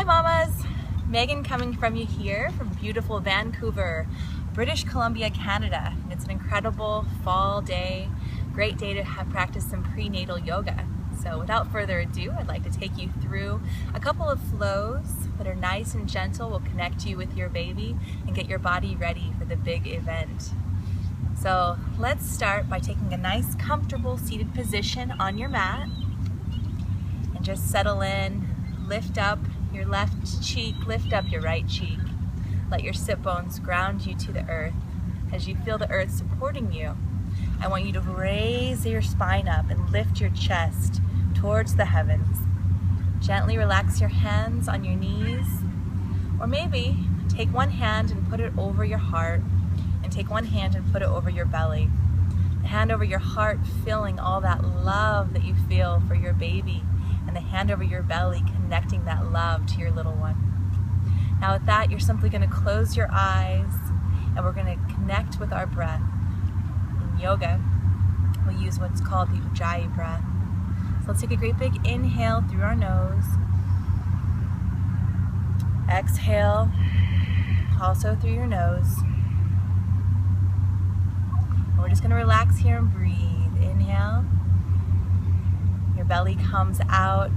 Hi mamas, Megan coming from you here from beautiful Vancouver, British Columbia, Canada. And it's an incredible fall day, great day to practice some prenatal yoga. So without further ado, I'd like to take you through a couple of flows that are nice and gentle, will connect you with your baby and get your body ready for the big event. So let's start by taking a nice comfortable seated position on your mat and just settle in. Lift up your left cheek, lift up your right cheek. Let your sit bones ground you to the earth. As you feel the earth supporting you, I want you to raise your spine up and lift your chest towards the heavens. Gently relax your hands on your knees, or maybe take one hand and put it over your heart, and take one hand and put it over your belly. The hand over your heart filling all that love that you feel for your baby, and the hand over your belly connecting that love to your little one. Now with that, you're simply going to close your eyes and we're going to connect with our breath. In yoga, we use what's called the Ujjayi breath. So let's take a great big inhale through our nose. Exhale, also through your nose. And we're just going to relax here and breathe. Inhale. Your belly comes out.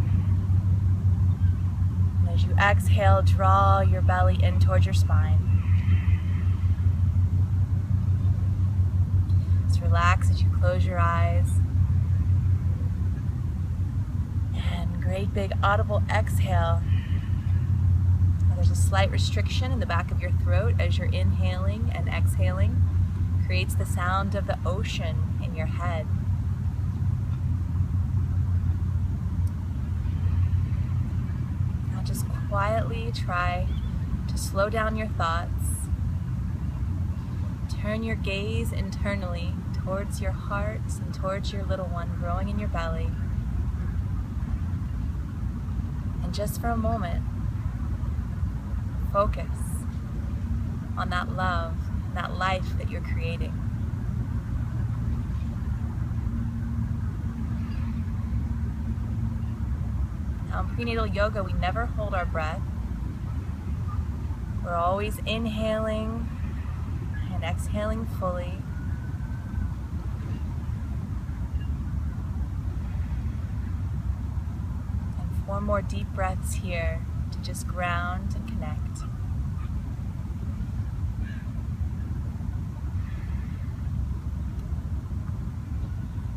And as you exhale, draw your belly in towards your spine. Just relax as you close your eyes. And great big audible exhale. Now there's a slight restriction in the back of your throat as you're inhaling and exhaling. Creates the sound of the ocean in your head. Just quietly try to slow down your thoughts. Turn your gaze internally towards your heart and towards your little one growing in your belly. And just for a moment, focus on that love, that life that you're creating. In prenatal yoga, we never hold our breath. We're always inhaling and exhaling fully. And 4 more deep breaths here to just ground and connect.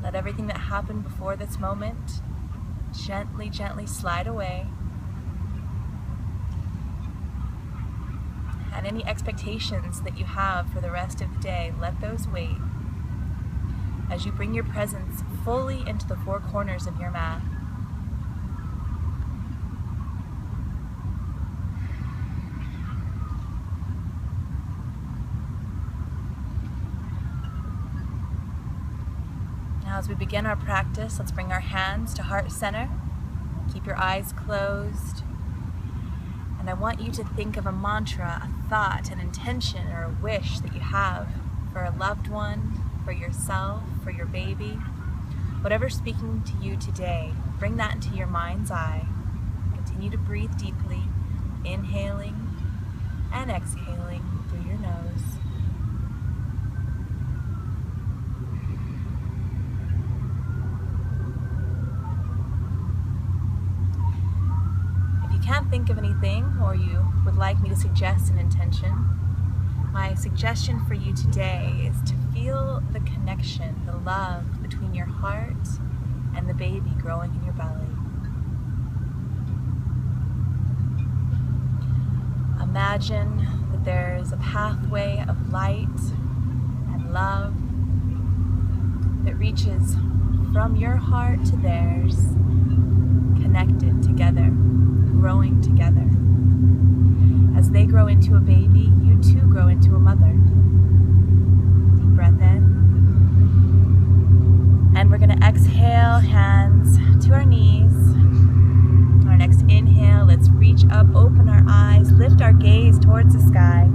Let everything that happened before this moment gently, gently slide away. And any expectations that you have for the rest of the day, let those wait as you bring your presence fully into the 4 corners of your mat. Now as we begin our practice, let's bring our hands to heart center. Keep your eyes closed. And I want you to think of a mantra, a thought, an intention, or a wish that you have for a loved one, for yourself, for your baby. Whatever's speaking to you today, bring that into your mind's eye. Continue to breathe deeply, inhaling and exhaling through your nose. Can't think of anything, or you would like me to suggest an intention, my suggestion for you today is to feel the connection, the love between your heart and the baby growing in your belly. Imagine that there is a pathway of light and love that reaches from your heart to theirs, connected together, growing together. As they grow into a baby, you too grow into a mother. Deep breath in. And we're going to exhale, hands to our knees. Our next inhale, let's reach up, open our eyes, lift our gaze towards the sky.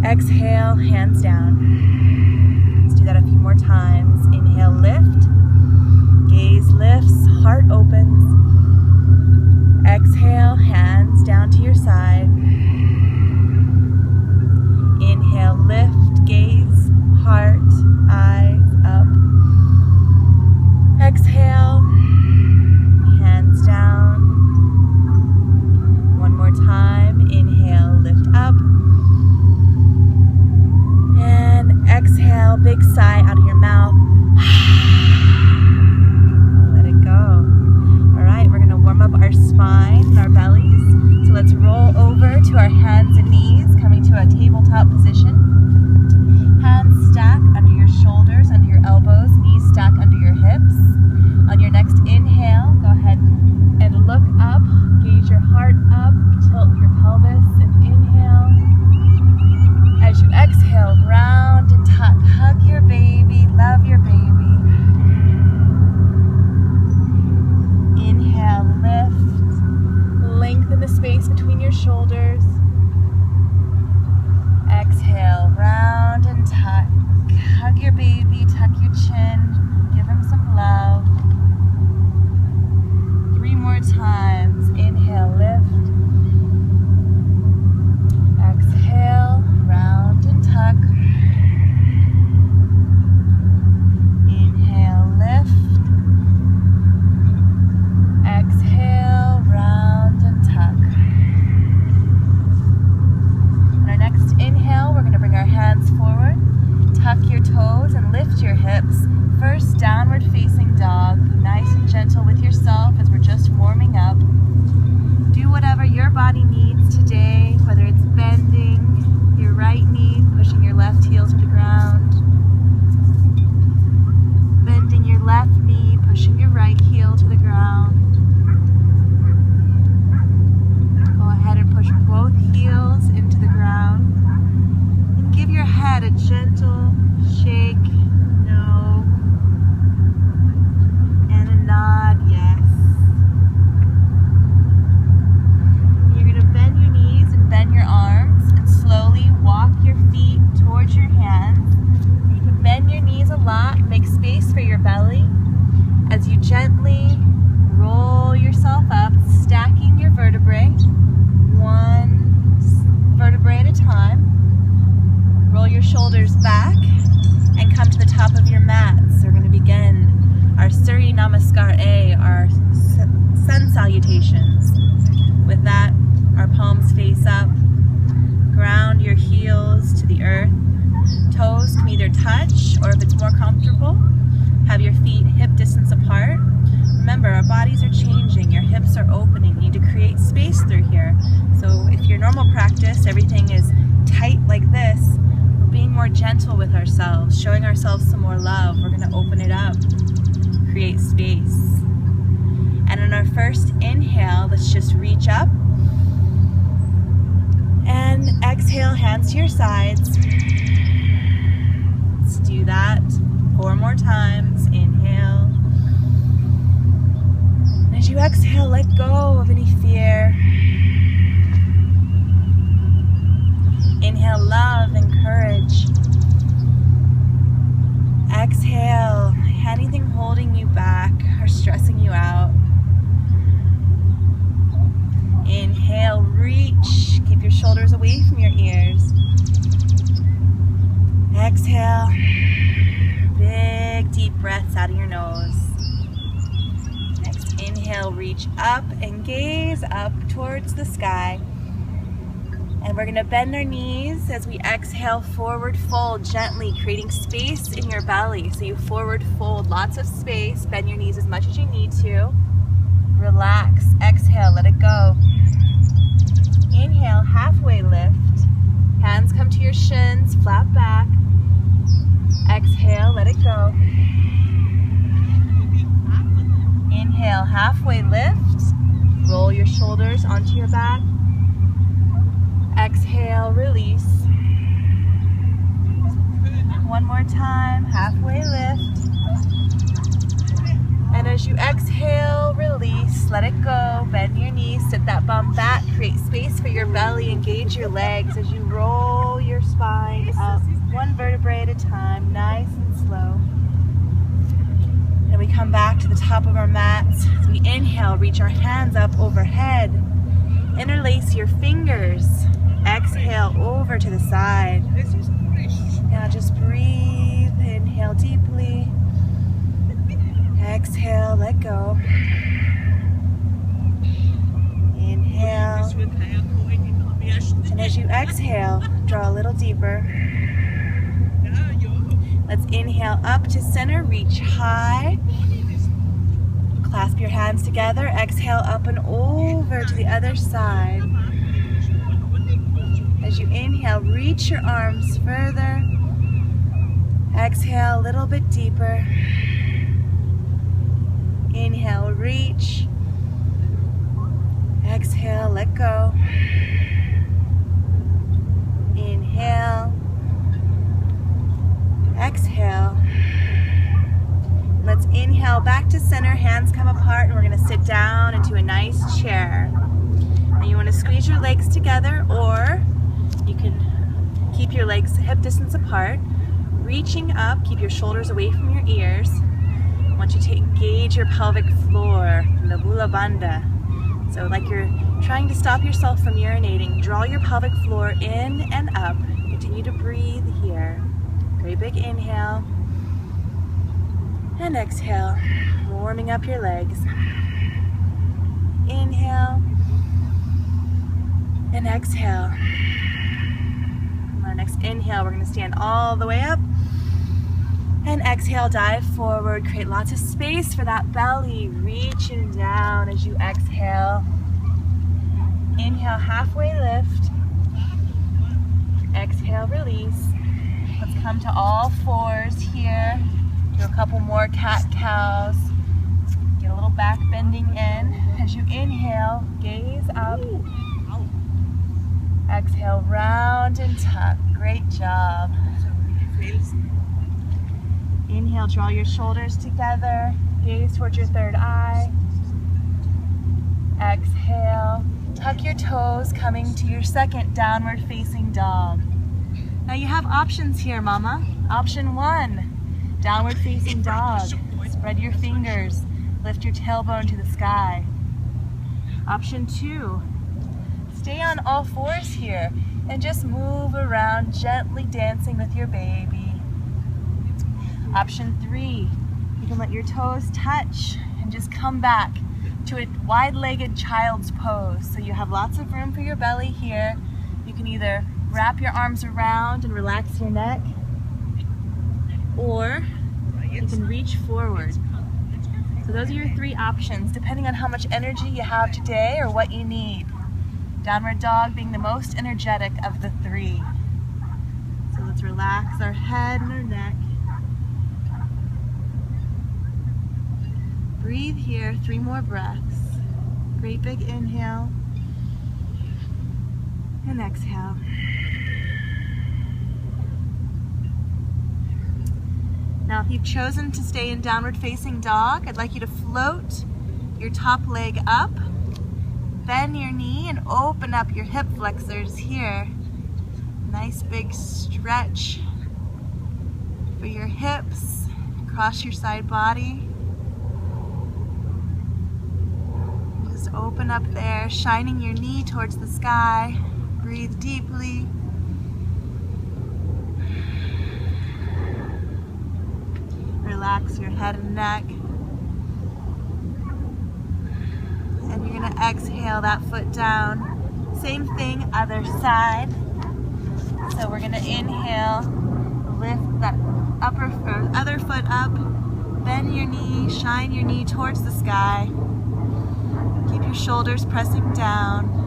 Exhale, hands down. Let's do that a few more times. Inhale, lift. Gaze lifts, heart opens. Exhale, spine and our bellies. So let's roll over to our hands and knees, coming to a tabletop position. Hands stack under your shoulders, under your elbows, knees stack under your hips. On your next inhale, go ahead and look up, gauge your heart up, tilt your pelvis, and inhale. As you exhale, round and tuck. Hug your baby, love your baby. Inhale, lift, lengthen the space between your shoulders. Exhale, round and tuck. Hug your baby, tuck your chin, give him some love. 3 more times. Inhale, lift. Exhale, round and tuck. Inhale, lift. Exhale, round and tuck. On our next inhale, we're going to bring our hands forward. Tuck your toes and lift your hips. First, downward facing dog. Be nice and gentle with yourself as we're just warming up. Do whatever your body needs today, whether it's bending your right knee, pushing your left heel to the ground, bending your left knee, pushing your right heel to the ground. Go ahead and push both heels into the ground. And give your head a gentle shake, no, and a nod, yes. You're going to bend your knees and bend your arms and slowly walk your feet towards your hands. You can bend your knees a lot, make space for your belly as you gently roll yourself up, stacking your vertebrae, one vertebrae at a time. Roll your shoulders back and come to the top of your mat. So we're going to begin our Surya Namaskar A, our sun salutations. With that, our palms face up. Ground your heels to the earth. Toes can either touch, or if it's more comfortable, have your feet hip distance apart. Remember, our bodies are changing. Your hips are opening. You need to create space through here. So if your normal practice, everything is tight like this, we're being more gentle with ourselves, showing ourselves some more love. We're going to open it up, create space. And in our first inhale, let's just reach up. And exhale, hands to your sides. Let's do that 4 more times. Inhale. And as you exhale, let go of any fear. Inhale, love and courage. Exhale, anything holding you back or stressing you out. Inhale, reach. Keep your shoulders away from your ears. Exhale, big deep breaths out of your nose. Next inhale, reach up and gaze up towards the sky. And we're going to bend our knees as we exhale, forward fold gently, creating space in your belly. So you forward fold, lots of space. Bend your knees as much as you need to. Relax. Exhale, let it go. Inhale, halfway lift. Hands come to your shins, flat back. Exhale, let it go. Inhale, halfway lift. Roll your shoulders onto your back. Exhale, release. One more time, halfway lift. And as you exhale, release, let it go. Bend your knees, sit that bum back, create space for your belly, engage your legs as you roll your spine up, one vertebrae at a time, nice and slow. And we come back to the top of our mats. As we inhale, reach our hands up overhead. Interlace your fingers. Exhale over to the side. Now just breathe, inhale deeply. Exhale, let go. Inhale. And as you exhale, draw a little deeper. Let's inhale up to center, reach high. Clasp your hands together. Exhale up and over to the other side. As you inhale, reach your arms further. Exhale a little bit deeper. Inhale, reach. Exhale, let go. Inhale. Exhale. Let's inhale back to center, hands come apart, and we're going to sit down into a nice chair. Now you want to squeeze your legs together, or you can keep your legs hip distance apart. Reaching up, keep your shoulders away from your ears. I want you to engage your pelvic floor from the Mula Bandha. So like you're trying to stop yourself from urinating, draw your pelvic floor in and up. Continue to breathe here. Great big inhale. And exhale, warming up your legs. Inhale. And exhale. On our next inhale, we're going to stand all the way up. And exhale, dive forward. Create lots of space for that belly. Reaching down as you exhale. Inhale, halfway lift. Exhale, release. Let's come to all fours here. Do a couple more cat-cows. Get a little back bending in. As you inhale, gaze up. Exhale, round and tuck. Great job. Inhale, draw your shoulders together. Gaze towards your third eye. Exhale, tuck your toes, coming to your second downward facing dog. Now you have options here, mama. Option 1, downward facing dog. Spread your fingers, lift your tailbone to the sky. Option 2, stay on all fours here and just move around, gently dancing with your baby. Option 3, you can let your toes touch and just come back to a wide-legged child's pose. So you have lots of room for your belly here. You can either wrap your arms around and relax your neck, or you can reach forward. So those are your 3 options, depending on how much energy you have today or what you need. Downward dog being the most energetic of the 3. So let's relax our head and our neck. Breathe here, 3 more breaths. Great big inhale. And exhale. Now if you've chosen to stay in downward facing dog, I'd like you to float your top leg up, bend your knee and open up your hip flexors here. Nice big stretch for your hips, across your side body. Just open up there, shining your knee towards the sky. Breathe deeply. Relax your head and neck. And you're going to exhale that foot down. Same thing, other side. So we're going to inhale, lift that other foot up, bend your knee, shine your knee towards the sky. Keep your shoulders pressing down.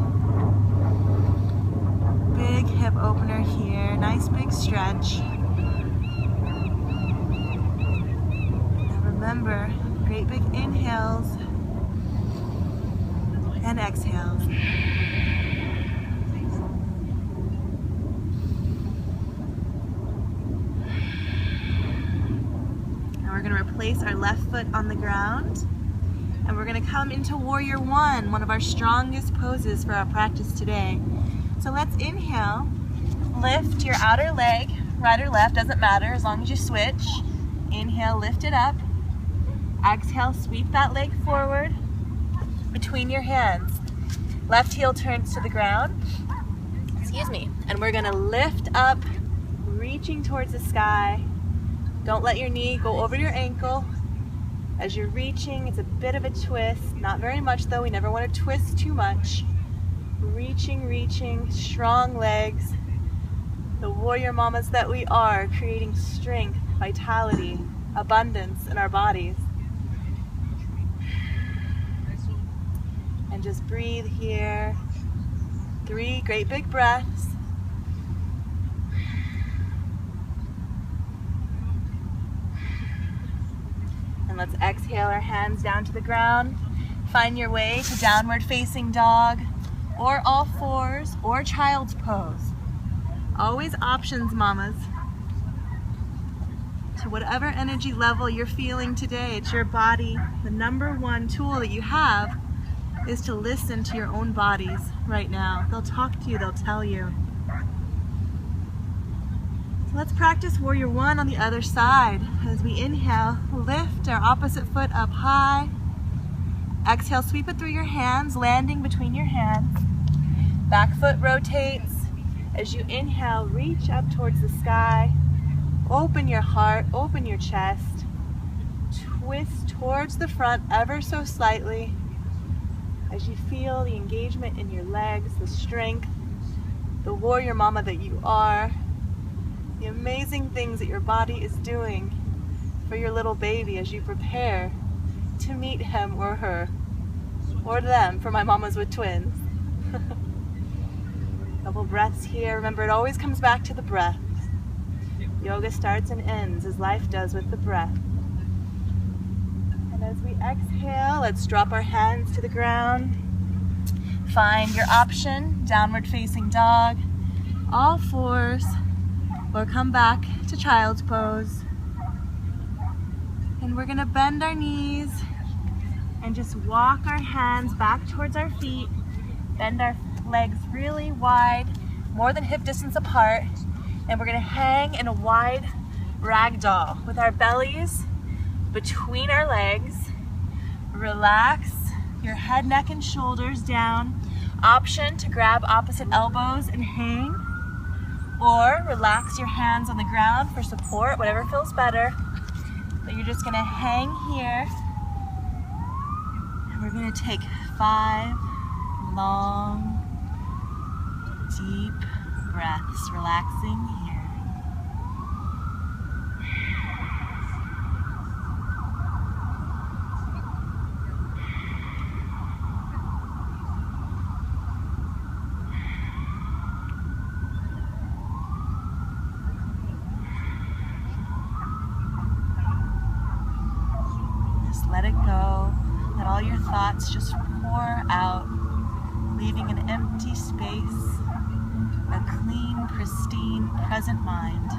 Big hip opener here, nice big stretch. Now remember, great big inhales and exhales. Now we're going to replace our left foot on the ground. And we're going to come into Warrior One of our strongest poses for our practice today. So let's inhale, lift your outer leg, right or left, doesn't matter as long as you switch. Inhale, lift it up. Exhale, sweep that leg forward between your hands. Left heel turns to the ground. Excuse me. And we're going to lift up, reaching towards the sky. Don't let your knee go over your ankle. As you're reaching, it's a bit of a twist. Not very much though, we never want to twist too much. Reaching, reaching, strong legs. The warrior mamas that we are, creating strength, vitality, abundance in our bodies. And just breathe here. 3 great big breaths. And let's exhale our hands down to the ground. Find your way to downward facing dog, or all fours, or child's pose. Always options, mamas. To whatever energy level you're feeling today, it's your body. The number one tool that you have is to listen to your own bodies right now. They'll talk to you, they'll tell you. So let's practice Warrior One on the other side. As we inhale, lift our opposite foot up high. Exhale, sweep it through your hands, landing between your hands. Back foot rotates. As you inhale, reach up towards the sky. Open your heart, open your chest. Twist towards the front ever so slightly. As you feel the engagement in your legs, the strength, the warrior mama that you are, the amazing things that your body is doing for your little baby as you prepare to meet him or her, or them for my mamas with twins. Couple breaths here. Remember, it always comes back to the breath. Yoga starts and ends as life does with the breath. And as we exhale, let's drop our hands to the ground. Find your option, downward facing dog, all fours, or come back to child's pose. And we're gonna bend our knees and just walk our hands back towards our feet. Bend our legs really wide, more than hip distance apart. And we're gonna hang in a wide ragdoll with our bellies between our legs. Relax your head, neck, and shoulders down. Option to grab opposite elbows and hang, or relax your hands on the ground for support, whatever feels better. But you're just gonna hang here. And we're gonna take 5 long, deep breaths, relaxing here. Let it go. Let all your thoughts just pour out, leaving an empty space, a clean, pristine, present mind.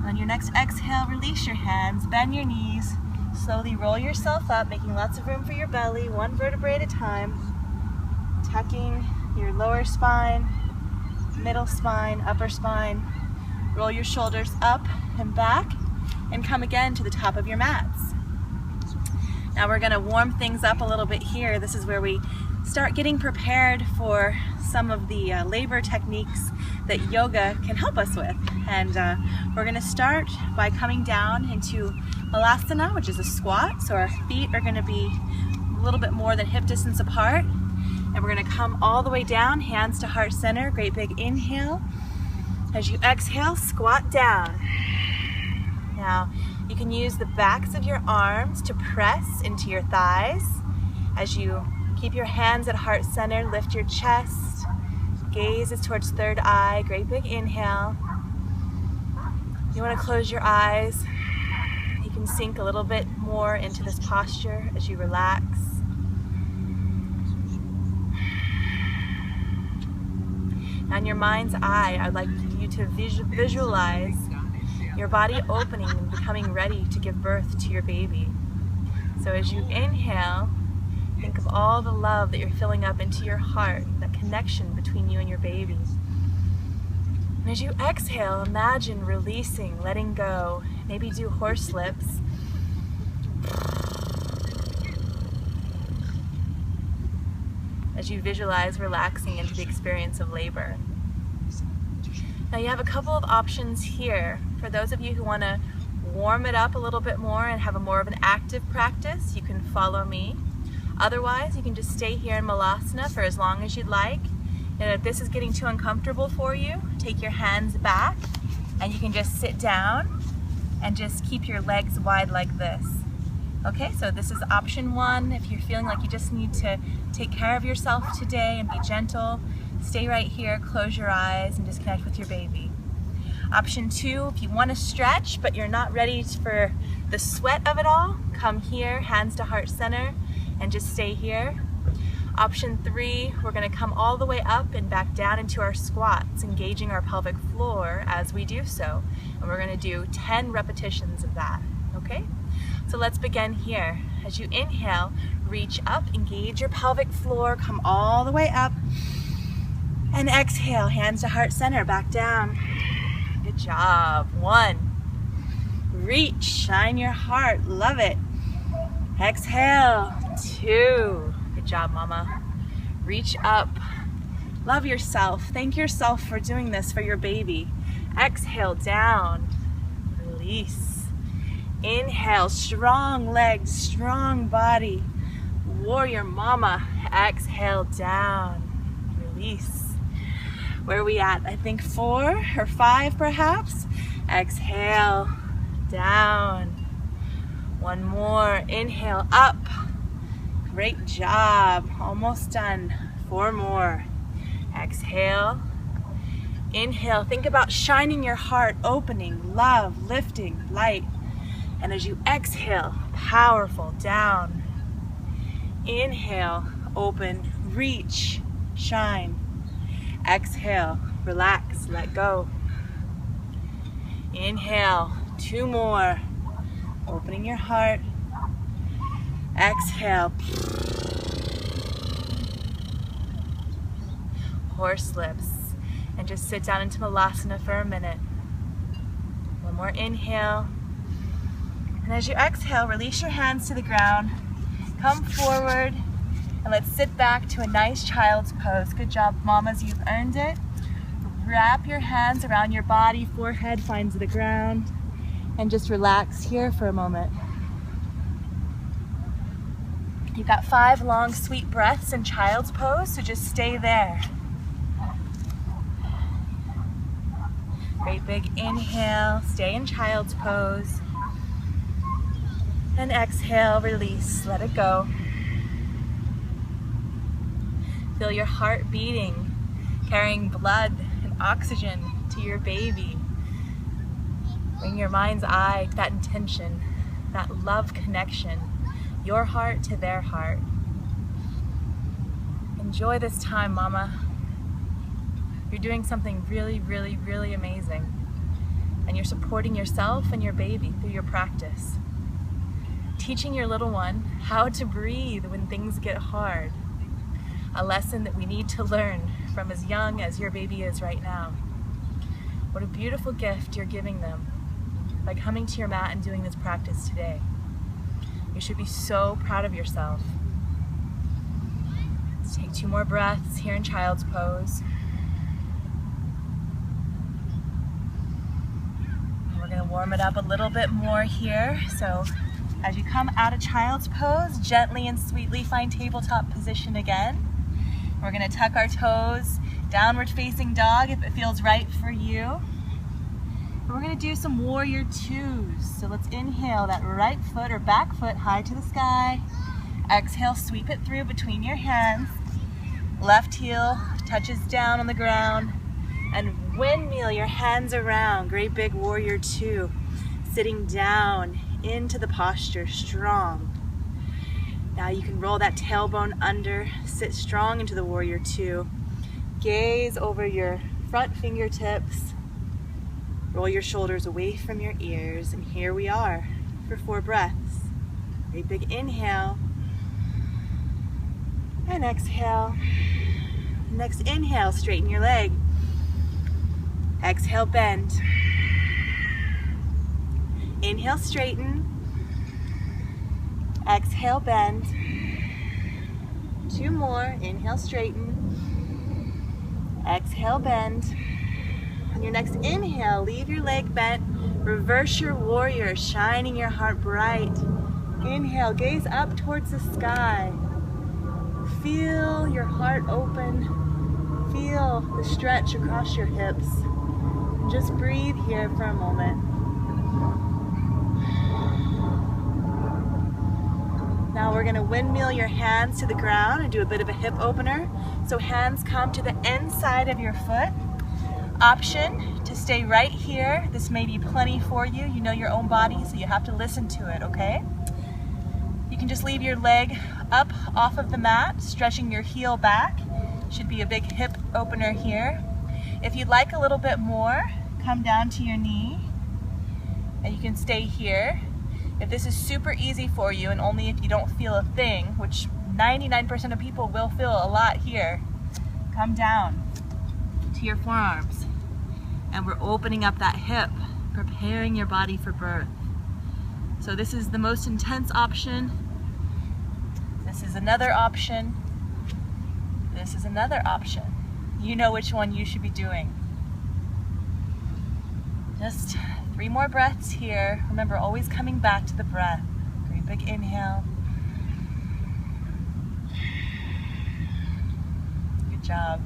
On your next exhale, release your hands, bend your knees, slowly roll yourself up, making lots of room for your belly, 1 vertebrae at a time, tucking your lower spine, middle spine, upper spine. Roll your shoulders up and back, and come again to the top of your mats. Now we're gonna warm things up a little bit here. This is where we start getting prepared for some of the labor techniques that yoga can help us with. And we're gonna start by coming down into Malasana, which is a squat. So our feet are gonna be a little bit more than hip distance apart. And we're gonna come all the way down, hands to heart center, great big inhale. As you exhale, squat down. Now, you can use the backs of your arms to press into your thighs. As you keep your hands at heart center, lift your chest. Gaze is towards third eye, great big inhale. You want to close your eyes. You can sink a little bit more into this posture as you relax. Now in your mind's eye, I'd like you to visualize your body opening and becoming ready to give birth to your baby. So as you inhale, think of all the love that you're filling up into your heart, that connection between you and your baby. And as you exhale, imagine releasing, letting go. Maybe do horse lips. As you visualize relaxing into the experience of labor. Now you have a couple of options here. For those of you who want to warm it up a little bit more and have a more of an active practice, you can follow me. Otherwise, you can just stay here in Malasana for as long as you'd like. And if this is getting too uncomfortable for you, take your hands back and you can just sit down and just keep your legs wide like this. Okay, so this is option 1. If you're feeling like you just need to take care of yourself today and be gentle, stay right here, close your eyes, and just connect with your baby. Option 2, if you want to stretch but you're not ready for the sweat of it all, come here, hands to heart center, and just stay here. Option 3, we're going to come all the way up and back down into our squats, engaging our pelvic floor as we do so. And we're going to do 10 repetitions of that, okay? So let's begin here. As you inhale, reach up, engage your pelvic floor, come all the way up. And exhale, hands to heart center, back down. Good job. 1. Reach, shine your heart, love it. Exhale. 2. Good job, mama. Reach up. Love yourself. Thank yourself for doing this for your baby. Exhale, down. Release. Inhale, strong legs, strong body. Warrior mama. Exhale, down. Release. Where are we at? I think 4 or 5 perhaps. Exhale, down. 1 more. Inhale, up. Great job. Almost done. 4 more. Exhale. Inhale. Think about shining your heart, opening, love, lifting, light. And as you exhale, powerful, down. Inhale, open, reach, shine. Exhale, relax, let go. Inhale, 2 more. Opening your heart. Exhale. Horse lips. And just sit down into Malasana for a minute. 1 more inhale. And as you exhale, release your hands to the ground. Come forward. And let's sit back to a nice child's pose. Good job, mamas, you've earned it. Wrap your hands around your body, forehead finds the ground. And just relax here for a moment. You've got 5 long, sweet breaths in child's pose, so just stay there. Great big inhale, stay in child's pose. And exhale, release, let it go. Feel your heart beating, carrying blood and oxygen to your baby. Bring your mind's eye to that intention, that love connection. Your heart to their heart. Enjoy this time, mama. You're doing something really, really, really amazing. And you're supporting yourself and your baby through your practice. Teaching your little one how to breathe when things get hard. A lesson that we need to learn from as young as your baby is right now. What a beautiful gift you're giving them by coming to your mat and doing this practice today. You should be so proud of yourself. Let's take 2 more breaths here in child's pose. And we're going to warm it up a little bit more here. So as you come out of child's pose, gently and sweetly find tabletop position again. We're going to tuck our toes, downward facing dog if it feels right for you. And we're going to do some warrior 2s. So let's inhale that right foot or back foot high to the sky. Exhale, sweep it through between your hands. Left heel touches down on the ground. And windmill your hands around. Great big warrior 2. Sitting down into the posture, strong. Now you can roll that tailbone under, sit strong into the warrior 2. Gaze over your front fingertips. Roll your shoulders away from your ears, and here we are for 4 breaths. Great big inhale. And exhale. Next inhale, straighten your leg. Exhale, bend. Inhale, straighten. Exhale, bend. 2 more. Inhale, straighten. Exhale, bend. On your next inhale, leave your leg bent. Reverse your warrior, shining your heart bright. Inhale, gaze up towards the sky. Feel your heart open. Feel the stretch across your hips. And just breathe here for a moment. Now we're going to windmill your hands to the ground and do a bit of a hip opener. So hands come to the inside of your foot. Option to stay right here. This may be plenty for you. You know your own body, so you have to listen to it, okay? You can just leave your leg up off of the mat, stretching your heel back. Should be a big hip opener here. If you'd like a little bit more, come down to your knee and you can stay here. If this is super easy for you and only if you don't feel a thing, which 99% of people will feel a lot here, come down to your forearms. And we're opening up that hip, preparing your body for birth. So this is the most intense option. This is another option. This is another option. You know which one you should be doing. Just 3 more breaths here. Remember, always coming back to the breath. Great big inhale. Good job.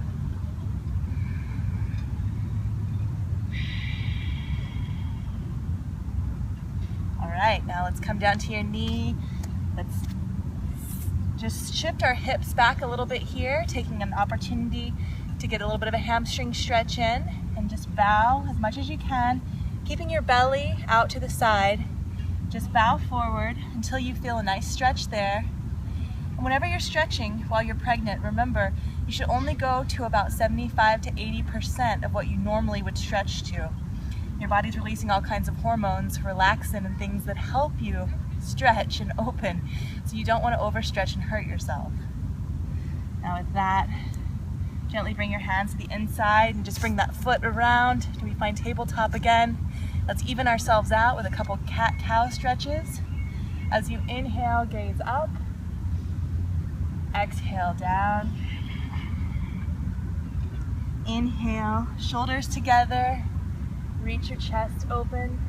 All right, now let's come down to your knee. Let's just shift our hips back a little bit here, taking an opportunity to get a little bit of a hamstring stretch in, and just bow as much as you can, keeping your belly out to the side. Just bow forward until you feel a nice stretch there. And whenever you're stretching while you're pregnant, remember, you should only go to about 75 to 80% of what you normally would stretch to. Your body's releasing all kinds of hormones, relaxin, and things that help you stretch and open, so you don't want to overstretch and hurt yourself. Now with that, gently bring your hands to the inside and just bring that foot around. Do we find tabletop again? Let's even ourselves out with a couple cat-cow stretches. As you inhale, gaze up. Exhale, down. Inhale, shoulders together. Reach your chest open.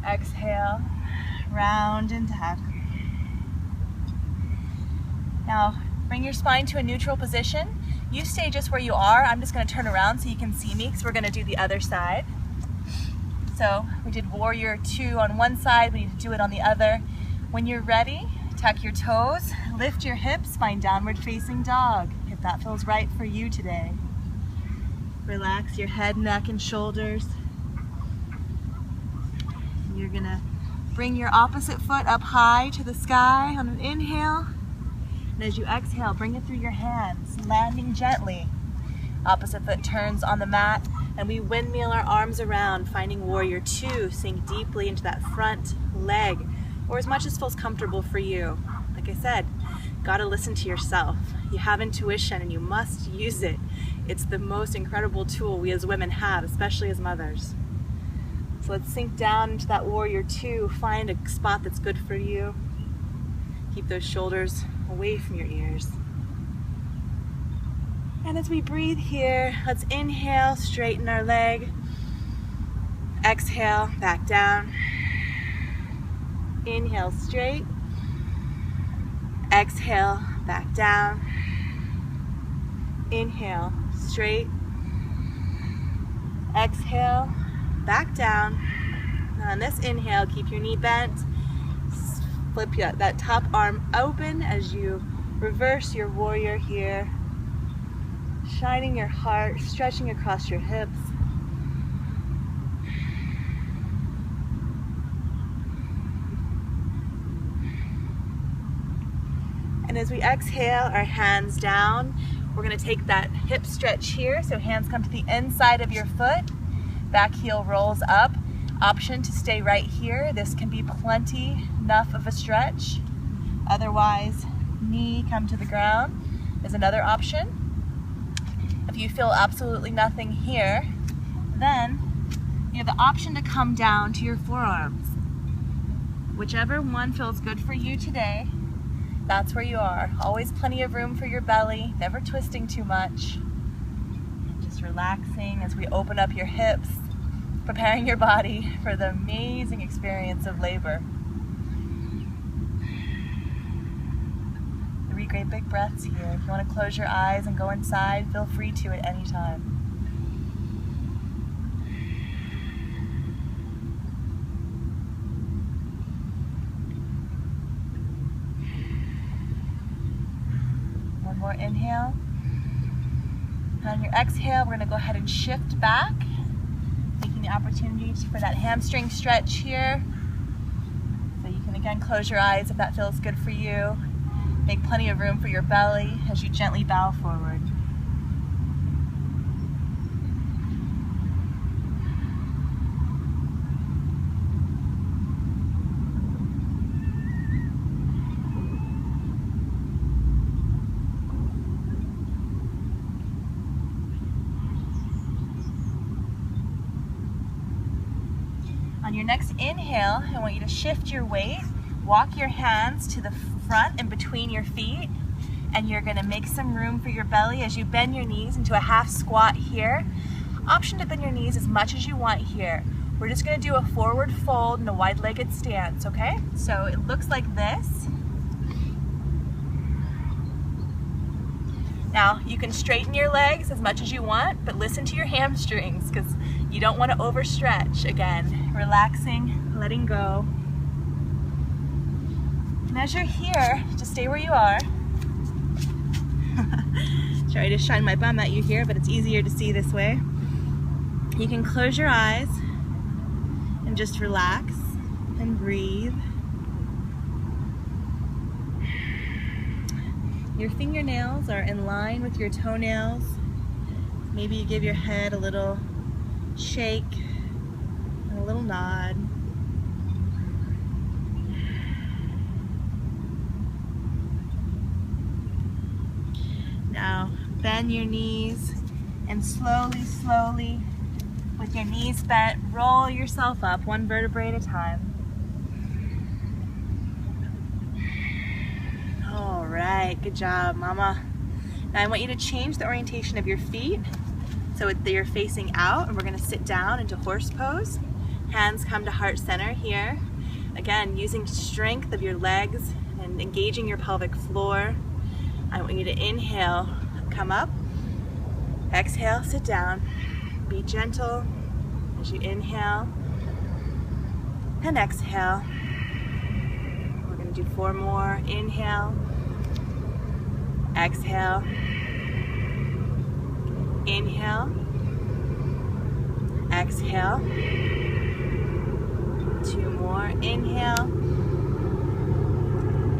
Exhale, round and tuck. Now, bring your spine to a neutral position. You stay just where you are. I'm just going to turn around so you can see me, because we're going to do the other side. So we did warrior 2 on one side, we need to do it on the other. When you're ready, tuck your toes, lift your hips, find downward facing dog, if that feels right for you today. Relax your head, neck, and shoulders. You're gonna bring your opposite foot up high to the sky on an inhale. And as you exhale, bring it through your hands, landing gently. Opposite foot turns on the mat, and we windmill our arms around, finding warrior 2. Sink deeply into that front leg, or as much as feels comfortable for you. Like I said, gotta listen to yourself. You have intuition and you must use it. It's the most incredible tool we as women have, especially as mothers. So let's sink down into that warrior 2. Find a spot that's good for you. Keep those shoulders away from your ears. And as we breathe here, let's inhale, straighten our leg. Exhale, back down. Inhale, straight. Exhale, back down. Inhale, straight. Exhale, back down. Now on this inhale, keep your knee bent. Flip that top arm open as you reverse your warrior here. Shining your heart, stretching across your hips. And as we exhale, our hands down, we're going to take that hip stretch here. So hands come to the inside of your foot, back heel rolls up. Option to stay right here. This can be plenty enough of a stretch. Otherwise, knee come to the ground is another option. If you feel absolutely nothing here, then you have the option to come down to your forearms. Whichever one feels good for you today, that's where you are. Always plenty of room for your belly, never twisting too much. Just relaxing as we open up your hips, preparing your body for the amazing experience of labor. 3 great big breaths here. If you want to close your eyes and go inside, feel free to at any time. more inhale. And on your exhale, we're gonna go ahead and shift back, taking the opportunity for that hamstring stretch here. So you can again close your eyes if that feels good for you. Make plenty of room for your belly as you gently bow forward. On your next inhale, I want you to shift your weight, walk your hands to the front and between your feet, and you're gonna make some room for your belly as you bend your knees into a half squat here. Option to bend your knees as much as you want here. We're just gonna do a forward fold and a wide-legged stance, okay? So it looks like this. Now, you can straighten your legs as much as you want, but listen to your hamstrings because you don't want to overstretch. Again, relaxing, letting go. And as you're here, just stay where you are. Sorry to shine my bum at you here, but it's easier to see this way. You can close your eyes and just relax and breathe. Your fingernails are in line with your toenails. Maybe you give your head a little shake and a little nod. Now bend your knees and slowly, with your knees bent, roll yourself up one vertebrae at a time. All right, good job, mama. Now I want you to change the orientation of your feet so you're facing out, and we're gonna sit down into horse pose. Hands come to heart center here. Again, using strength of your legs and engaging your pelvic floor. I want you to inhale, come up. Exhale, sit down. Be gentle as you inhale and exhale. We're gonna do 4 more. Inhale, exhale, inhale, exhale. 2 more. Inhale,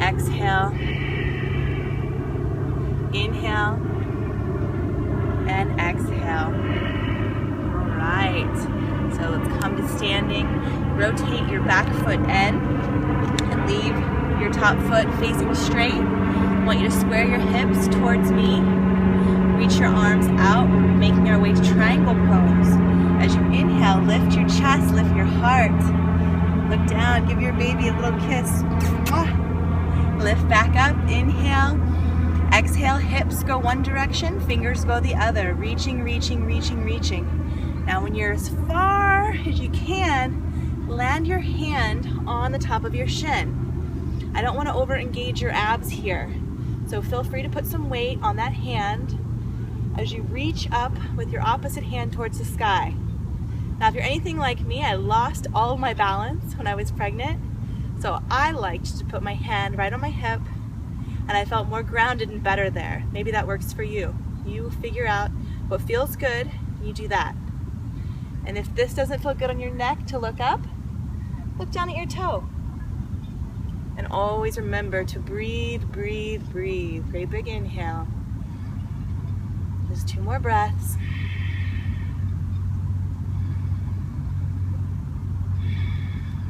exhale, inhale, and exhale. All right, so let's come to standing. Rotate your back foot in and leave your top foot facing straight. I want you to square your hips towards me. Reach your arms out. We're making our way to triangle pose. As you inhale, lift your chest, lift your heart. Look down, give your baby a little kiss. Lift back up, inhale. Exhale, hips go one direction, fingers go the other. Reaching, reaching, reaching, reaching. Now when you're as far as you can, land your hand on the top of your shin. I don't want to over-engage your abs here. So feel free to put some weight on that hand as you reach up with your opposite hand towards the sky. Now if you're anything like me, I lost all of my balance when I was pregnant. So I liked to put my hand right on my hip, and I felt more grounded and better there. Maybe that works for you. You figure out what feels good, and you do that. And if this doesn't feel good on your neck to look up, look down at your toe. And always remember to breathe, breathe, breathe. Great big inhale. Just 2 more breaths.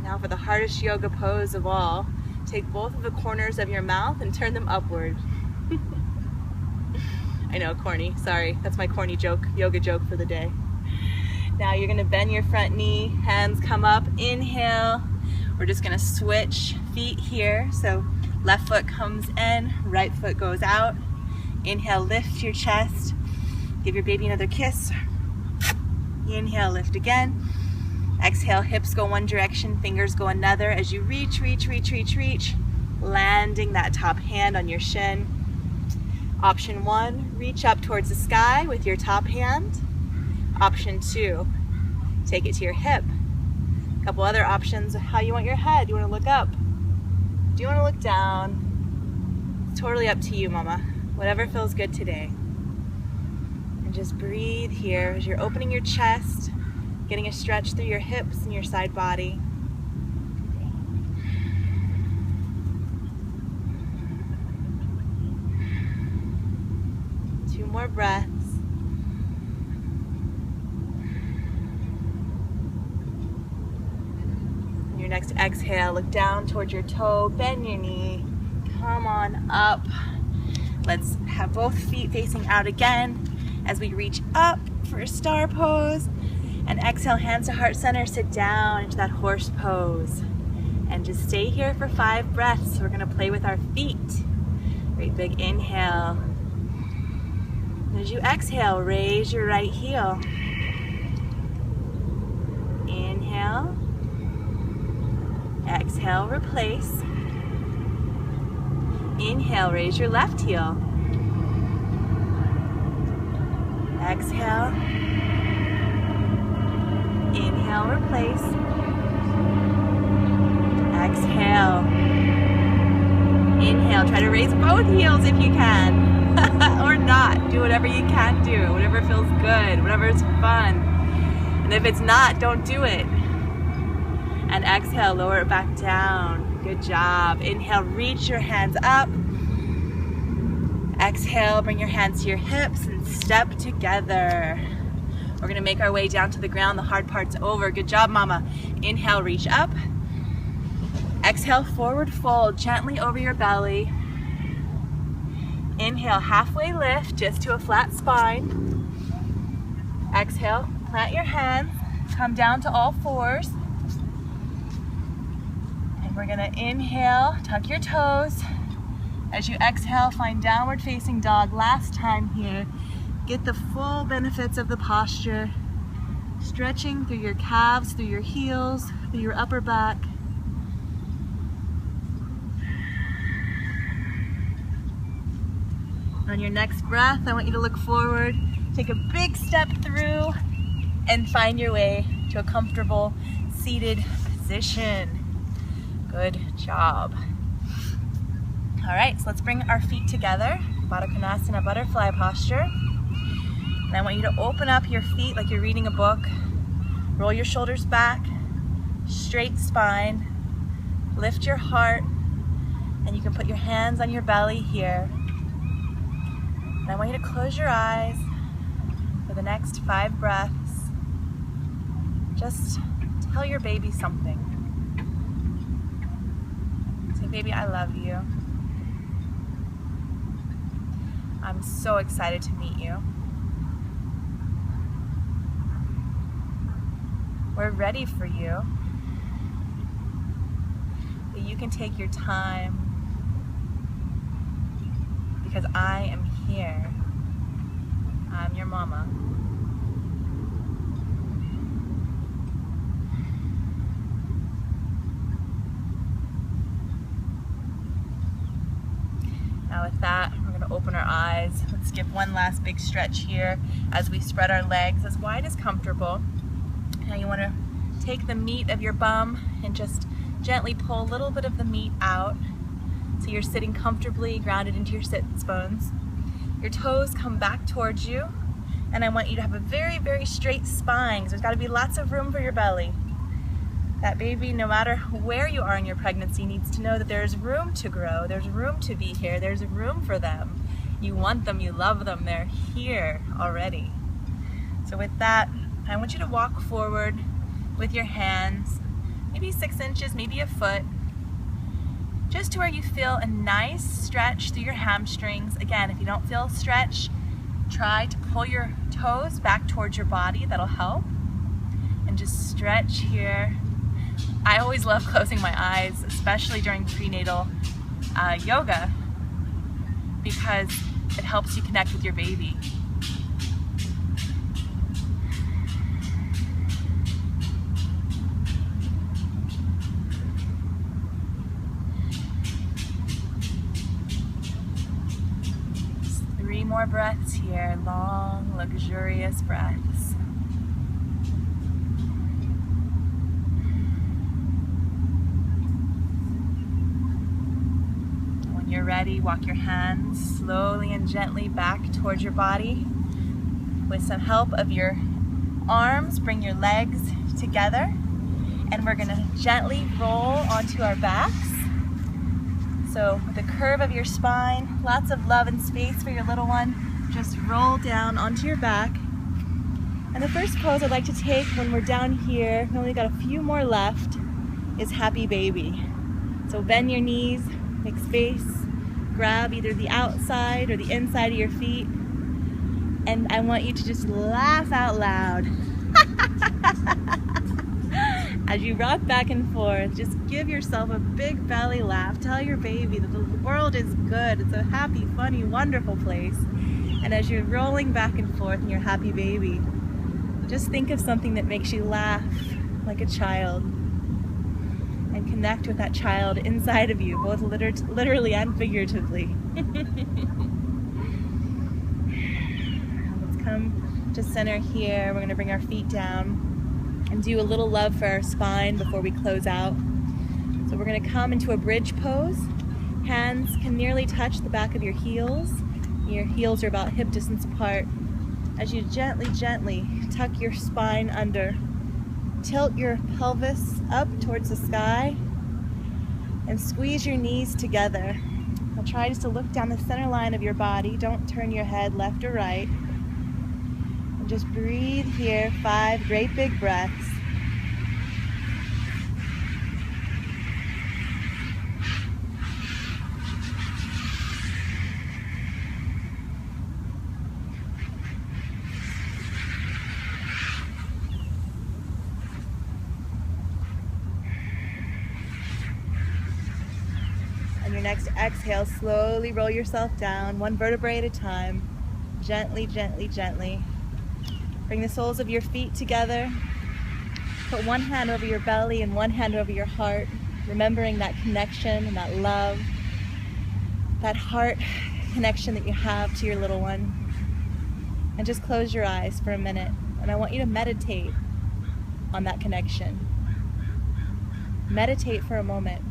Now for the hardest yoga pose of all, take both of the corners of your mouth and turn them upward. I know, corny, sorry. That's my corny joke, yoga joke for the day. Now you're gonna bend your front knee, hands come up, inhale. We're just gonna switch feet here. So left foot comes in, right foot goes out. Inhale, lift your chest. Give your baby another kiss. Inhale, lift again. Exhale, hips go one direction, fingers go another as you reach, reach, reach, reach, reach, landing that top hand on your shin. Option 1, reach up towards the sky with your top hand. Option 2, take it to your hip. A couple other options, how you want your head. Do you want to look up? Do you want to look down? It's totally up to you, mama. Whatever feels good today. And just breathe here as you're opening your chest, getting a stretch through your hips and your side body. Two more breaths. And your next exhale, look down towards your toe, bend your knee, come on up. Let's have both feet facing out again as we reach up for a star pose. And exhale, hands to heart center, sit down into that horse pose. And just stay here for 5 breaths. We're gonna play with our feet. Great big inhale. And as you exhale, raise your right heel. Inhale. Exhale, replace. Inhale, raise your left heel. Exhale. Inhale, replace. Exhale. Inhale, try to raise both heels if you can. Or not. Do whatever you can do. Whatever feels good. Whatever is fun. And if it's not, don't do it. And exhale, lower it back down. Good job. Inhale, reach your hands up. Exhale, bring your hands to your hips and step together. We're gonna make our way down to the ground. The hard part's over. Good job, mama. Inhale, reach up. Exhale, forward fold gently over your belly. Inhale, halfway lift just to a flat spine. Exhale, plant your hands, come down to all fours. And we're gonna inhale, tuck your toes. As you exhale, find downward facing dog. Last time here. Get the full benefits of the posture. Stretching through your calves, through your heels, through your upper back. On your next breath, I want you to look forward, take a big step through, and find your way to a comfortable seated position. Good job. All right, so let's bring our feet together. Baddha Konasana, butterfly posture. And I want you to open up your feet like you're reading a book. Roll your shoulders back, straight spine, lift your heart, and you can put your hands on your belly here. And I want you to close your eyes for the next 5 breaths. Just tell your baby something. Say, baby, I love you. I'm so excited to meet you. We're ready for you. But you can take your time because I am here. I'm your mama. Now with that, we're going to open our eyes. Let's give one last big stretch here as we spread our legs as wide as comfortable. Now you want to take the meat of your bum and just gently pull a little bit of the meat out so you're sitting comfortably grounded into your sits bones. Your toes come back towards you, and I want you to have a very, very straight spine. So there's got to be lots of room for your belly. That baby, no matter where you are in your pregnancy, needs to know that there's room to grow, there's room to be here, there's room for them. You want them, you love them, they're here already. So with that, I want you to walk forward with your hands, maybe 6 inches, maybe a foot, just to where you feel a nice stretch through your hamstrings. Again, if you don't feel a stretch, try to pull your toes back towards your body. That'll help. And just stretch here. I always love closing my eyes, especially during prenatal yoga, because it helps you connect with your baby. More breaths here, long, luxurious breaths. When you're ready, walk your hands slowly and gently back towards your body. With some help of your arms, bring your legs together, and we're gonna gently roll onto our backs. So with the curve of your spine, lots of love and space for your little one, just roll down onto your back. And the first pose I'd like to take when we're down here, we only got a few more left, is happy baby. So bend your knees, make space, grab either the outside or the inside of your feet, and I want you to just laugh out loud. As you rock back and forth, just give yourself a big belly laugh. Tell your baby that the world is good. It's a happy, funny, wonderful place. And as you're rolling back and forth in your happy baby, just think of something that makes you laugh like a child and connect with that child inside of you, both literally and figuratively. Let's come to center here. We're going to bring our feet down and do a little love for our spine before we close out. So we're going to come into a bridge pose. Hands can nearly touch the back of your heels. Your heels are about hip distance apart. As you gently, gently tuck your spine under, tilt your pelvis up towards the sky, and squeeze your knees together. Now try just to look down the center line of your body. Don't turn your head left or right. And just breathe here, 5 great big breaths. On your next exhale, slowly roll yourself down, 1 vertebrae at a time. Gently, gently, gently. Bring the soles of your feet together. Put one hand over your belly and one hand over your heart, remembering that connection and that love, that heart connection that you have to your little one. And just close your eyes for a minute. And I want you to meditate on that connection. Meditate for a moment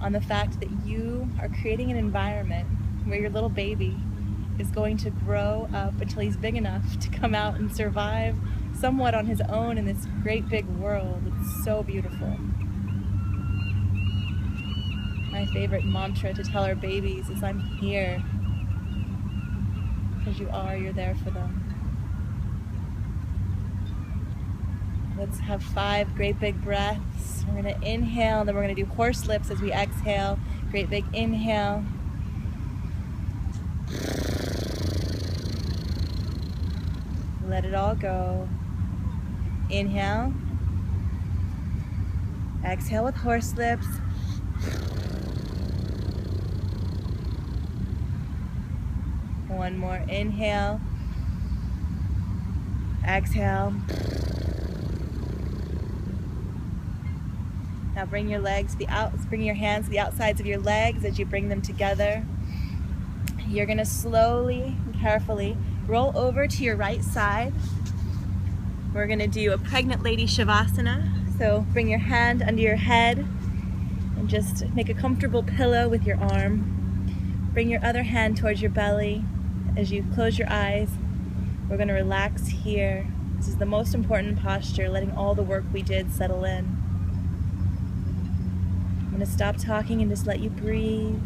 on the fact that you are creating an environment where your little baby is going to grow up until he's big enough to come out and survive somewhat on his own in this great big world. It's so beautiful. My favorite mantra to tell our babies is, I'm here. Because you're there for them. Let's have 5 great big breaths. We're going to inhale, then we're going to do horse lips as we exhale. Great big inhale. Let it all go. Inhale. Exhale with horse lips. One more inhale. Exhale. Now bring your hands to the outsides of your legs as you bring them together. You're going to slowly and carefully roll over to your right side. We're going to do a pregnant lady shavasana. So bring your hand under your head and just make a comfortable pillow with your arm. Bring your other hand towards your belly. As you close your eyes, we're going to relax here. This is the most important posture, letting all the work we did settle in. I'm going to stop talking and just let you breathe.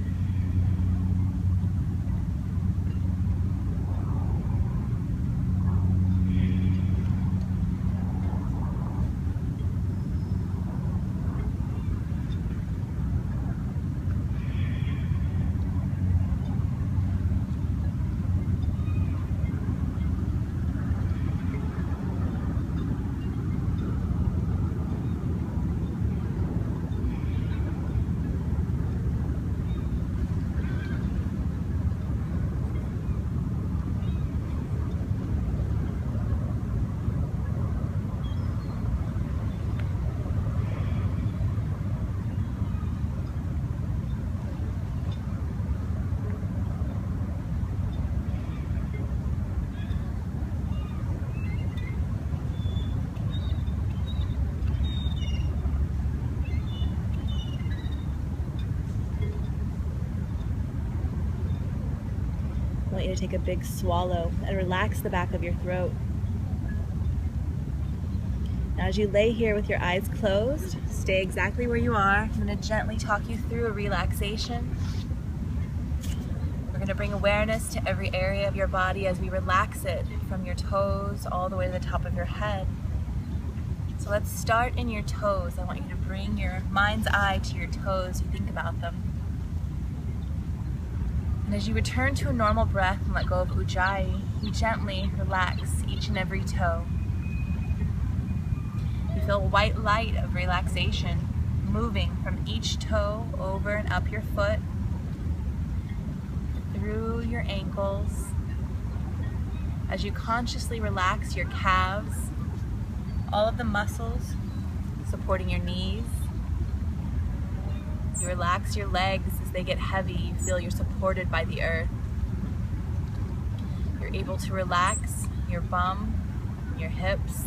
want you to take a big swallow and relax the back of your throat. Now as you lay here with your eyes closed, stay exactly where you are. I'm going to gently talk you through a relaxation. We're going to bring awareness to every area of your body as we relax it from your toes all the way to the top of your head. So let's start in your toes. I want you to bring your mind's eye to your toes. You think about them. And as you return to a normal breath and let go of Ujjayi, you gently relax each and every toe. You feel a white light of relaxation moving from each toe over and up your foot, through your ankles. As you consciously relax your calves, all of the muscles supporting your knees. You relax your legs as they get heavy. You feel you're supported by the earth. You're able to relax your bum, your hips.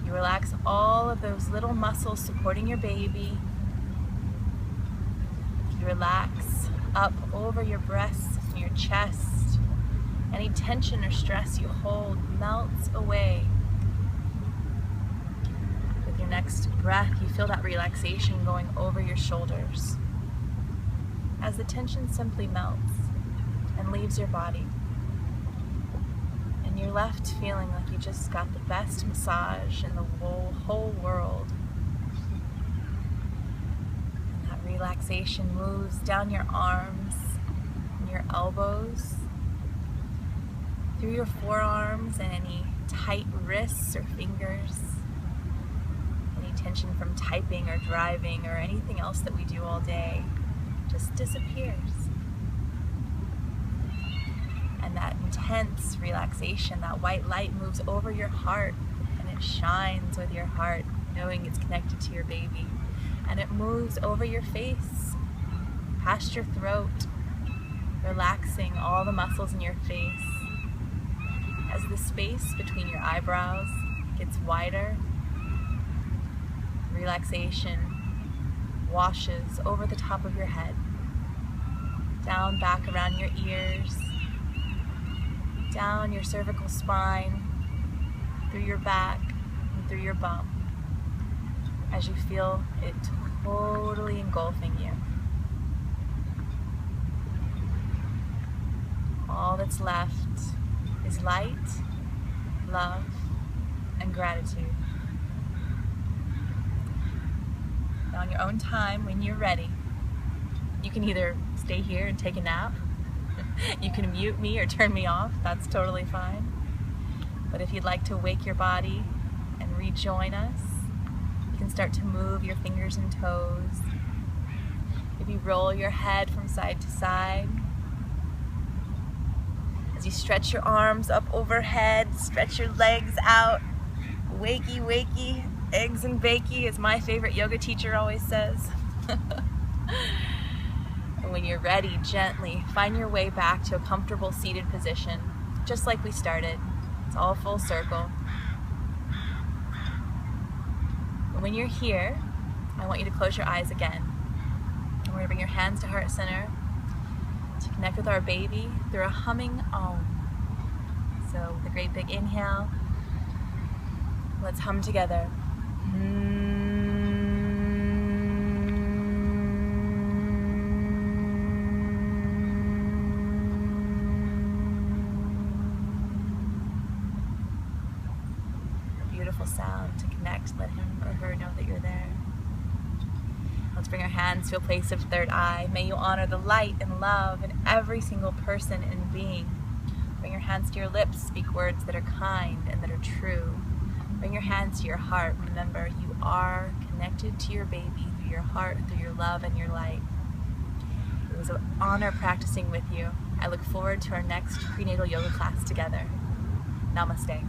You relax all of those little muscles supporting your baby. You relax up over your breasts and your chest. Any tension or stress you hold melts away. With your next breath, you feel that relaxation going over your shoulders as the tension simply melts and leaves your body. And you're left feeling like you just got the best massage in the whole world. And that relaxation moves down your arms and your elbows, through your forearms and any tight wrists or fingers. Any tension from typing or driving or anything else that we do all day just disappears. And that intense relaxation, that white light moves over your heart and it shines with your heart, knowing it's connected to your baby. And it moves over your face, past your throat, relaxing all the muscles in your face. As the space between your eyebrows gets wider, relaxation washes over the top of your head, down back around your ears, down your cervical spine, through your back, and through your bum, as you feel it totally engulfing you. All that's left is light, love, and gratitude. Now on your own time, when you're ready, you can either stay here and take a nap, you can mute me or turn me off, that's totally fine. But if you'd like to wake your body and rejoin us, you can start to move your fingers and toes. Maybe roll your head from side to side. As you stretch your arms up overhead, stretch your legs out. Wakey, wakey, eggs and bakey, as my favorite yoga teacher always says. And when you're ready, gently find your way back to a comfortable seated position, just like we started. It's all full circle. And when you're here, I want you to close your eyes again. And we're going to bring your hands to heart center to connect with our baby through a humming Om. So with a great big inhale, let's hum together. Beautiful sound to connect. Let him or her know that you're there. Let's bring our hands to a place of third eye. May you honor the light and love in every single person and being. Bring your hands to your lips. Speak words that are kind and that are true. Bring your hands to your heart. Remember, you are connected to your baby through your heart, through your love and your light. It was an honor practicing with you. I look forward to our next prenatal yoga class together. Namaste.